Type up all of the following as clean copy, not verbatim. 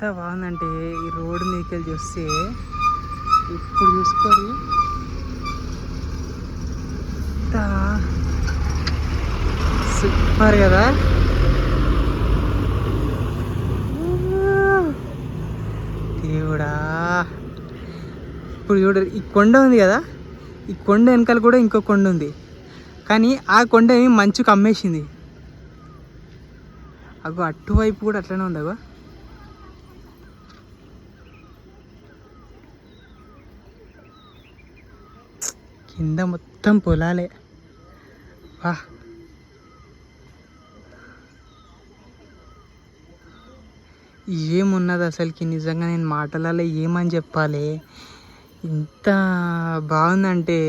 ఎంత బాగుందంటే ఈ రోడ్డు మీదకి చూస్తే ఇప్పుడు చూసుకోరు ఎంత సూపర్ కదా. దేవుడా ఇప్పుడు చూడరు ఈ కొండ ఉంది కదా, ఈ కొండ వెనకాల కూడా ఇంకో కొండ ఉంది, కానీ ఆ కొండ ఏమి మంచుకు అమ్మేసింది. అగో అటువైపు కూడా అట్లనే ఉంది. అగో కింద మొత్తం పొలాలే. వా ఏమున్నది అసలుకి, నిజంగా నేను మాటలలో ఏమని చెప్పాలి. ఇంత బాగుందంటే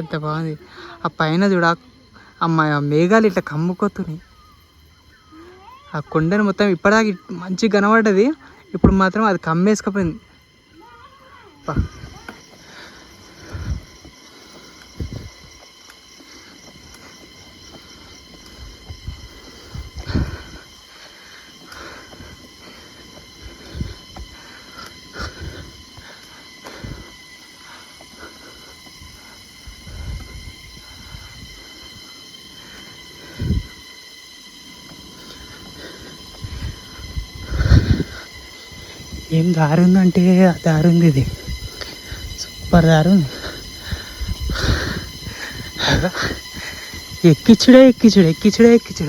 అంత బాగుంది. ఆ పైన చూడ ఆ మేఘాలు ఇట్లా కమ్ముకోతున్నాయి. ఆ కొండను మొత్తం ఇప్పటిదాకా మంచిగా కనబడ్డది, ఇప్పుడు మాత్రం అది కమ్మేసుకపోయింది. ఏం దారి ఉందంటే ఆ దారి ఉంది, ఇది సూపర్ దారి ఉంది. ఎక్కిచ్చుడే.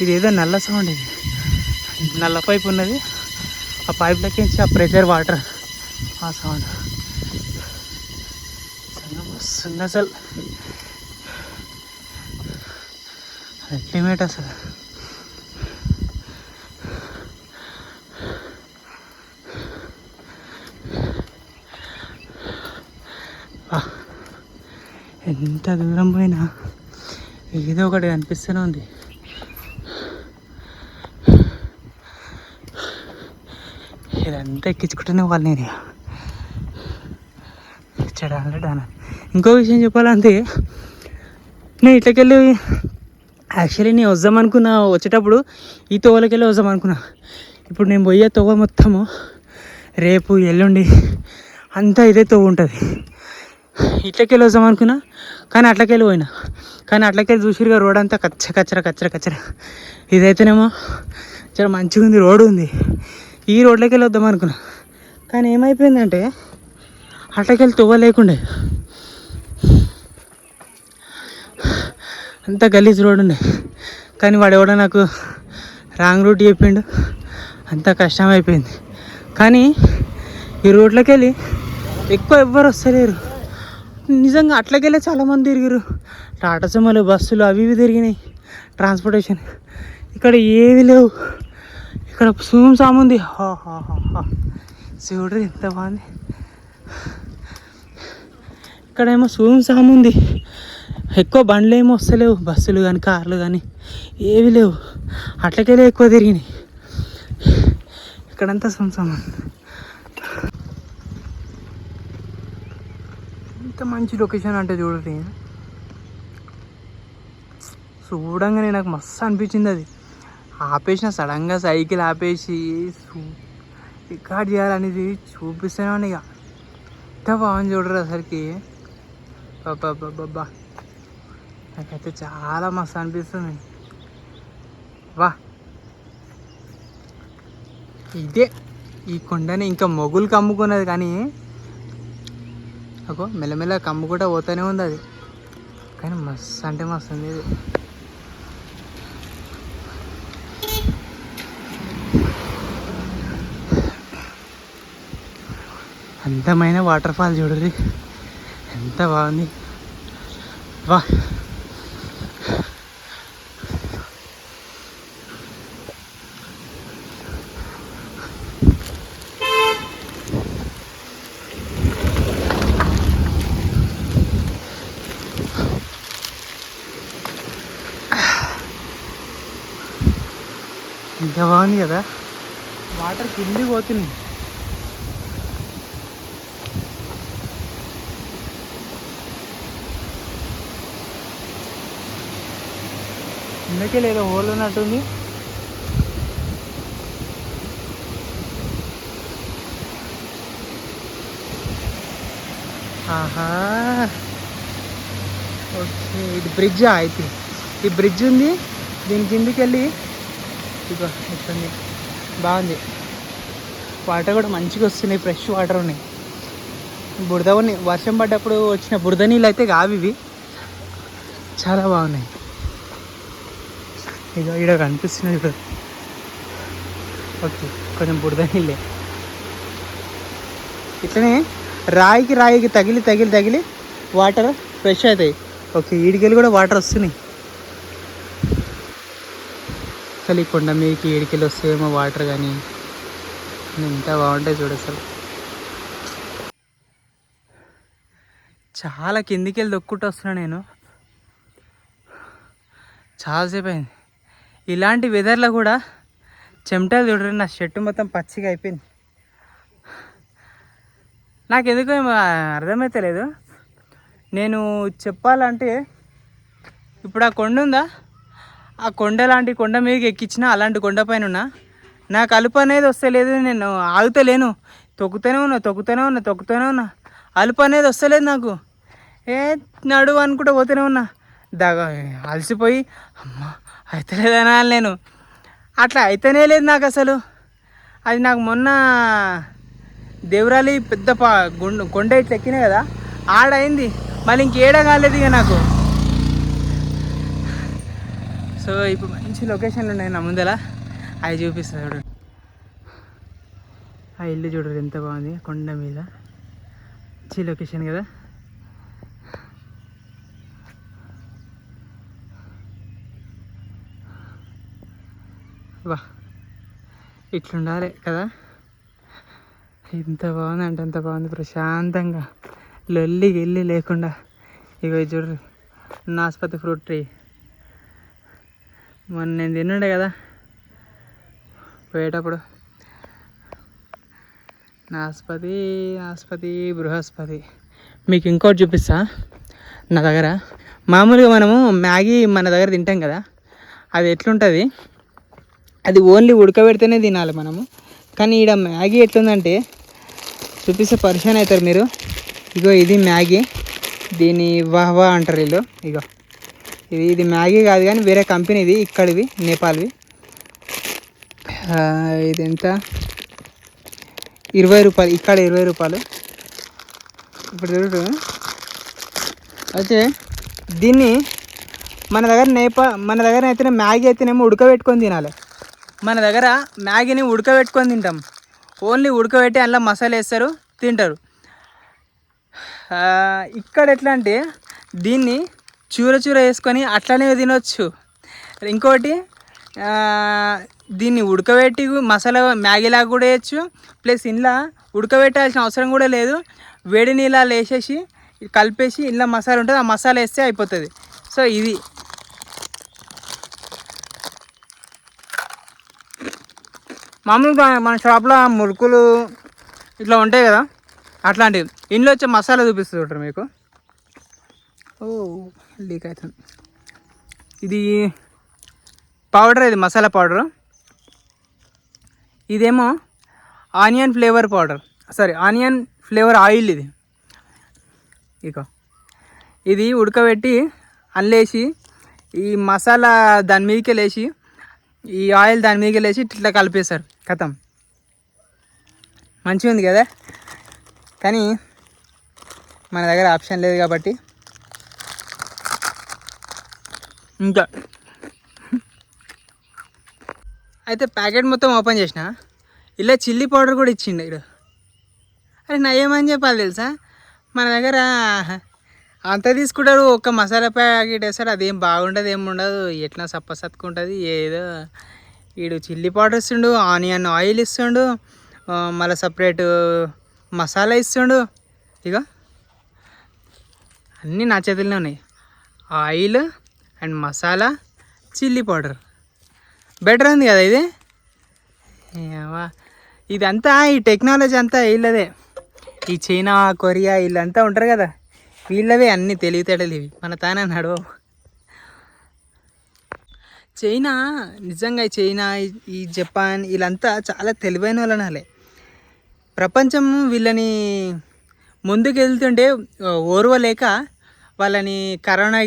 ఇదేదో నల్ల సౌండ్, ఇది నల్ల పైప్ ఉన్నది, ఆ పైప్లోకి ఆ ప్రెషర్ వాటర్, ఆ సౌండ్ వస్తుంది. అసలు అల్టిమేట్ అసలు. ఎంత దూరం పోయినా ఏదో ఒకటి అనిపిస్తూనే ఉంది. ఇదంతా ఎక్కించుకుంటూనే వాళ్ళు నేను చెడాన. ఇంకో విషయం చెప్పాలంటే, నేను ఇట్లకెళ్ళి యాక్చువల్లీ నేను వద్దామనుకున్నా, వచ్చేటప్పుడు ఈ తోవలకెళ్ళి వద్దామనుకున్నా. ఇప్పుడు నేను పోయే తోవ మొత్తము రేపు ఎల్లుండి అంతా ఇదే తోవ ఉంటుంది. ఇట్లకెళ్ళి వద్దామనుకున్నా, కానీ అట్లకెళ్ళి పోయినా. కానీ అట్లకెళ్ళి చూసిరుగా రోడ్ అంతా కచ్చర. ఇదైతేనేమో చాలా మంచిగా ఉంది, రోడ్డు ఉంది. ఈ రోడ్లోకి వెళ్ళి వద్దాం అనుకున్నా, కానీ ఏమైపోయిందంటే అట్లకెళ్ళి తోవ లేకుండే, అంతా గలీజ్ రోడ్ ఉండే. కానీ వాడు ఎవడో నాకు రాంగ్ రూట్ చెప్పిండు, అంతా కష్టం అయిపోయింది. కానీ ఈ రోడ్లోకి వెళ్ళి ఎక్కువ ఎవ్వరు వస్తలేరు. నిజంగా అట్లకెళ్ళి చాలామంది తిరిగారు. టాటా సుమోలు, బస్సులు అవి ఇవి తిరిగినాయి, ట్రాన్స్పోర్టేషన్. ఇక్కడ ఏవి లేవు. ఇక్కడ సుమ్ ఉంది. చూడరు ఎంత బాగుంది. ఇక్కడేమో సుమ్ ఉంది. ఎక్కువ బండ్లు ఏమో వస్తలేవు, బస్సులు కానీ కార్లు కానీ ఏవి లేవు. అట్లకెళ్ళి ఎక్కువ తిరిగినాయి. ఇక్కడంతా సుమ్ ఎంత మంచి లొకేషన్ అంటే చూడండి. చూడంగానే నాకు మస్తు అనిపించింది. అది ఆపేసిన సడన్గా సైకిల్ ఆపేసి రికార్డ్ చేయాలనేది చూపిస్తాను. ఇక ఎంత బాగుంది చూడరు అసలుకి. బాబా నాకైతే చాలా మస్తు అనిపిస్తుంది. వా ఇదే ఈ కొండని ఇంకా మొగులు కమ్ముకున్నది, కానీ అగో మెల్లమెల్ల కమ్ముకుంటా పోతూనే ఉంది అది. కానీ మస్తు అంటే మస్తు ఉంది ఇది. అందమైన వాటర్ ఫాల్ చూడండి, ఎంత బాగుంది. వా ఎంత బాగుంది కదా. వాటర్ కిందికి పోతుంది. ఇందుకే లేదో హోల్ ఉన్నట్టుంది. ఆహా, ఓకే. ఇది బ్రిడ్జా అయితే? ఈ బ్రిడ్జ్ ఉంది, దీని కిందికి వెళ్ళి ఇగో ఇట్లుంది. బాగుంది. వాటర్ కూడా మంచిగా వస్తున్నాయి, ఫ్రెష్ వాటర్ ఉన్నాయి. బురద ఉన్నాయి, వర్షం పడ్డప్పుడు వచ్చిన బురద నీళ్ళు అయితే కావు ఇవి, చాలా బాగున్నాయి. ఇక ఇక్కడ కనిపిస్తున్నాయి ఇప్పుడు. ఓకే, కొంచెం బురద నీళ్ళే. ఇట్లనే రాయికి తగిలి తగిలి తగిలి వాటర్ ఫ్రెష్ అవుతాయి. ఓకే, ఈడికెళ్ళి కూడా వాటర్ వస్తున్నాయి. అసలు ఈ కొండ మీదకి ఈడికెళ్ళి వస్తాయేమో వాటర్, కానీ ఎంత బాగుంటాయి చూడు అసలు. చాలా కిందికి వెళ్ళి దొక్కుంటూ వస్తున్నాను నేను, చాలాసేపు అయింది. ఇలాంటి వెదర్లో కూడా చెమటలు చూడరు, నా షర్టు మొత్తం పచ్చిగా అయిపోయింది. నాకు ఎందుకో అర్థమైతే లేదు. నేను చెప్పాలంటే ఇప్పుడు ఆ కొండ ఉందా, ఆ కొండ లాంటి కొండ మీదకి ఎక్కించిన, అలాంటి కొండ పైన ఉన్నా, నాకు అలుపు అనేది వస్తలేదు. నేను ఆగుతలేను, తొక్కుతూనే ఉన్నా. అలుపు అనేది వస్తలేదు నాకు. నడువు అనుకుంటూ పోతూనే ఉన్నా. అలసిపోయి అమ్మ అయితలేదనా నేను, అట్లా అయితేనే లేదు నాకు అసలు. అది నాకు మొన్న దేవరాలి పెద్ద కొండ ఇట్లా ఎక్కినా కదా, ఆడైంది. మళ్ళీ ఇంకేడా కాలేదు ఇక నాకు. సో ఇప్పుడు మంచి లొకేషన్లు ఉన్నాయి నా ముందర, అవి చూపిస్తా చూడండి. ఆ ఇల్లు చూడరు ఎంత బాగుంది, కొండ మీద. మంచి లొకేషన్ కదా. వా, ఇట్లుండాలి కదా. ఎంత బాగుంది అంటే అంత బాగుంది, ప్రశాంతంగా, లొల్లి లేకుండా. ఇగో చూడరు నాస్పతి ఫ్రూట్ ట్రీ. మొన్న నేను తిన్నుండే కదా పోయేటప్పుడు. నాస్పతి బృహస్పతి. మీకు ఇంకోటి చూపిస్తా నా దగ్గర. మామూలుగా మనము మ్యాగీ మన దగ్గర తింటాం కదా, అది ఎట్లుంటుంది, అది ఓన్లీ ఉడకబెడితేనే తినాలి మనము. కానీ ఈడ మ్యాగీ ఎట్లుందంటే చూపిస్తే పరిచయం అవుతారు మీరు. ఇగో ఇది మ్యాగీ, దీన్ని వాహ్వా అంటారు వీళ్ళు. ఇగో ఇది మ్యాగీ కాదు కానీ వేరే కంపెనీ, ఇది ఇక్కడివి, నేపాల్వి. ఇది ఎంత, 20 రూపాయలు, ఇక్కడ 20 రూపాయలు. ఇప్పుడు చూడు అయితే దీన్ని మన దగ్గర అయితే మ్యాగీ అయితేనేమో ఉడకబెట్టుకొని తినాలి. మన దగ్గర మ్యాగీని ఉడకబెట్టుకొని తింటాం, ఓన్లీ ఉడకబెట్టి అందులో మసాలా వేస్తారు, తింటారు. ఇక్కడ ఎట్లా అంటే దీన్ని చూర వేసుకొని అట్లనే తినొచ్చు. ఇంకోటి దీన్ని ఉడకబెట్టి మసాలా మ్యాగీలాగా కూడా వేయచ్చు. ప్లస్ ఇంట్లో ఉడకబెట్టాల్సిన అవసరం కూడా లేదు, వేడి నీళ్ళు వేసేసి కలిపేసి ఇంట్లో మసాలా ఉంటుంది, ఆ మసాలా వేస్తే అయిపోతుంది. సో ఇది మామూలుగా మన షాప్లో మురుకులు ఇట్లా ఉంటాయి కదా, అట్లాంటివి. ఇంట్లో వచ్చే మసాలా చూపిస్తుంది చూడరు మీకు. ఓ లీక్ అవుతుంది. ఇది పౌడర్, ఇది మసాలా పౌడరు. ఇదేమో onion flavour powder, onion flavour oil. ఇక ఇది ఉడకబెట్టి అల్లేసి ఈ మసాలా దాని మీదకి వెళ్ళేసి, ఈ ఆయిల్ దాని మీదకి వెళ్ళేసి ఇట్లా కలిపేస్తారు, కథం. మంచిగా ఉంది కదా. కానీ మన దగ్గర ఆప్షన్ లేదు కాబట్టి ఇంకా అయితే ప్యాకెట్ మొత్తం ఓపెన్ చేసిన, ఇలా చిల్లీ పౌడర్ కూడా ఇచ్చిండు ఇక్కడ. అరే నా ఏమని చెప్పాలి తెలుసా, మన దగ్గర అంత తీసుకుంటారు, ఒక్క మసాలా ప్యాకెట్ వేస్తారు, అదేం బాగుండదు, ఏముండదు, ఎట్లా సత్కుంటుంది ఏదో. వీడు చిల్లీ పౌడర్ ఇస్తుండు, ఆనియన్ ఆయిల్ ఇస్తుండు, మళ్ళీ సపరేట్ మసాలా ఇస్తుండు. ఇక అన్నీ నా చేతుల్లోనే ఉన్నాయి, oil and masala, chilli powder. Better ఉంది కదా ఇది. ఇదంతా ఈ టెక్నాలజీ అంతా వీళ్ళదే, ఈ చైనా కొరియా వీళ్ళంతా ఉంటారు కదా, వీళ్ళవే అన్నీ తెలివితేటలు ఇవి, మన తానే నడవవు. చైనా నిజంగా చైనా ఈ జపాన్ వీళ్ళంతా చాలా తెలివైన వాళ్ళు అనాలి. ప్రపంచం వీళ్ళని ముందుకు వెళ్తుంటే ఓర్వలేక వాళ్ళని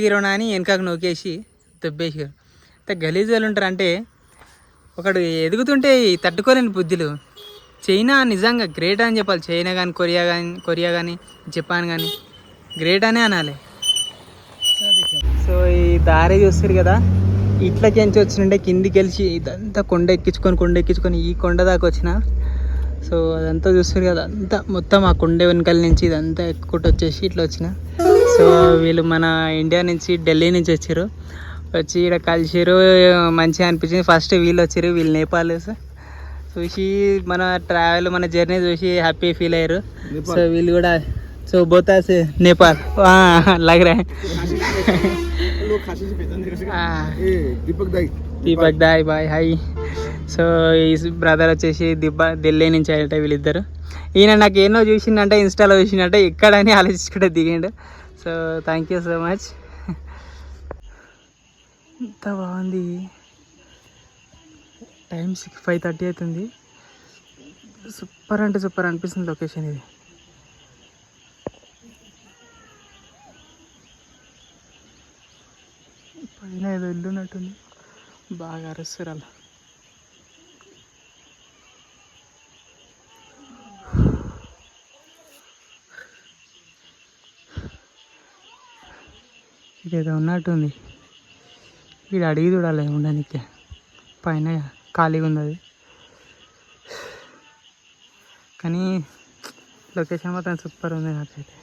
గిరోనా అని వెనకకు నొక్కేసి దెబ్బేసారు. అంత గలీజ్ వాళ్ళు ఉంటారు. అంటే ఒకడు ఎదుగుతుంటే తట్టుకోలేని బుద్ధులు. చైనా నిజంగా గ్రేట్ అని చెప్పాలి. చైనా కానీ కొరియా కానీ జపాన్ కానీ గ్రేట్ అనే అనాలి. సో ఈ దారి చూస్తారు కదా, ఇట్లకి ఎంచి వచ్చినంటే కిందికి వెళ్ళి ఇదంతా కొండ ఎక్కించుకొని ఈ కొండ దాకా వచ్చిన. సో అదంతా చూస్తారు కదా, అంతా మొత్తం ఆ కొండ వెనకాల నుంచి ఇదంతా ఎక్కుకుంటూ వచ్చేసి ఇట్లా వచ్చిన. సో వీళ్ళు మన ఇండియా నుంచి ఢిల్లీ నుంచి వచ్చారు. వచ్చి ఇక్కడ కలిసిరు, మంచిగా అనిపించింది. ఫస్ట్ వీళ్ళు వచ్చారు, వీళ్ళు నేపాల్. చూసి మన ట్రావెల్ మన జర్నీ చూసి హ్యాపీ ఫీల్ అయ్యారు. సో వీళ్ళు కూడా సో బోతా నేపాల్ లగ్ రా దీపక్ దాయ్ బాయ్ హాయ్. సో ఈ బ్రదర్ వచ్చేసి ఢిల్లీ నుంచి అయ్యట వీళ్ళిద్దరు. ఈయన నాకు ఎన్నో చూసిందంటే ఇన్స్టాలో చూసిందంటే ఎక్కడని ఆలోచించుకుంటే దిగిండు. So thank you so much. ఎంత బాగుంది. టైం 5:30 అవుతుంది. సూపర్ అంటే సూపర్ అనిపిస్తుంది లొకేషన్ ఇది. పైన ఏదో ఇల్లు ఉన్నట్టుంది, బాగా అరుస్తారు అలా. ఇదేదో ఉన్నట్టుంది. వీడు అడిగి చూడాలి ఉండడానికి. పైన ఖాళీగా ఉంది అది, కానీ లొకేషన్ మాత్రం సూపర్ ఉంది నాకైతే.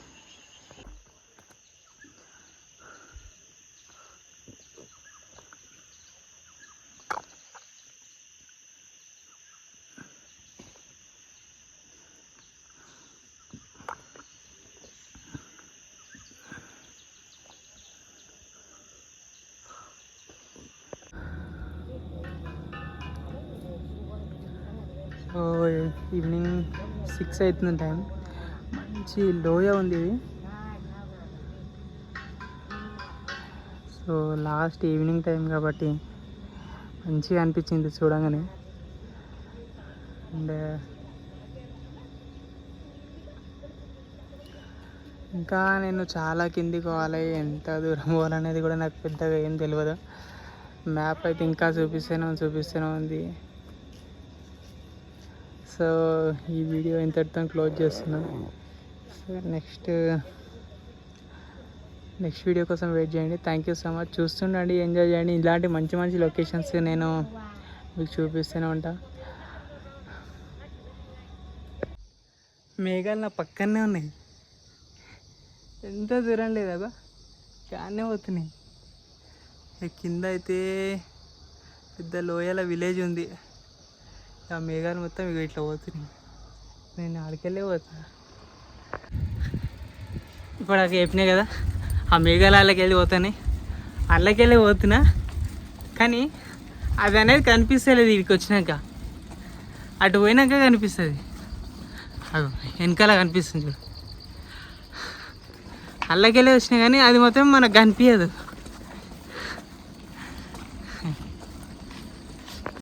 సో ఈవినింగ్ 6 అవుతుంది టైం. మంచి లోయ ఉంది ఇది. సో లాస్ట్ ఈవినింగ్ టైం కాబట్టి మంచిగా అనిపించింది చూడగానే. అండ్ ఇంకా నేను చాలా కిందికి పోవాలి, ఎంత దూరం పోవాలనేది కూడా నాకు పెద్దగా ఏం తెలియదు. మ్యాప్ అయితే ఇంకా చూపిస్తూనే ఉంది. సో ఈ వీడియో ఇంతటితో క్లోజ్ చేస్తున్నాను. సో నెక్స్ట్ వీడియో కోసం వెయిట్ చేయండి. Thank you so much. చూస్తుండండి, ఎంజాయ్ చేయండి. ఇలాంటి మంచి లొకేషన్స్ నేను మీకు చూపిస్తూనే ఉంటా. మేఘాలు నా పక్కనే ఉన్నాయి, ఎంత దూరం లేదా చానే పోతున్నాయి. కింద అయితే పెద్ద లోయల విలేజ్ ఉంది. ఆ మేఘాలు మొత్తం ఇక ఇట్లా పోతున్నాయి. నేను ఆడికెళ్ళే పోతున్నా. ఇప్పుడు నాకు చెప్పినాయి కదా, ఆ మేఘాలు అల్లకెళ్ళి పోతున్నా. కానీ అది అనేది కనిపిస్తలేదు. ఇక్కడికి వచ్చినాక అటు పోయినాక కనిపిస్తుంది. అది వెనకాల కనిపిస్తుంది చూడు. అల్లకెళ్ళి వచ్చినా కానీ అది మొత్తం మనకు కనిపించదు.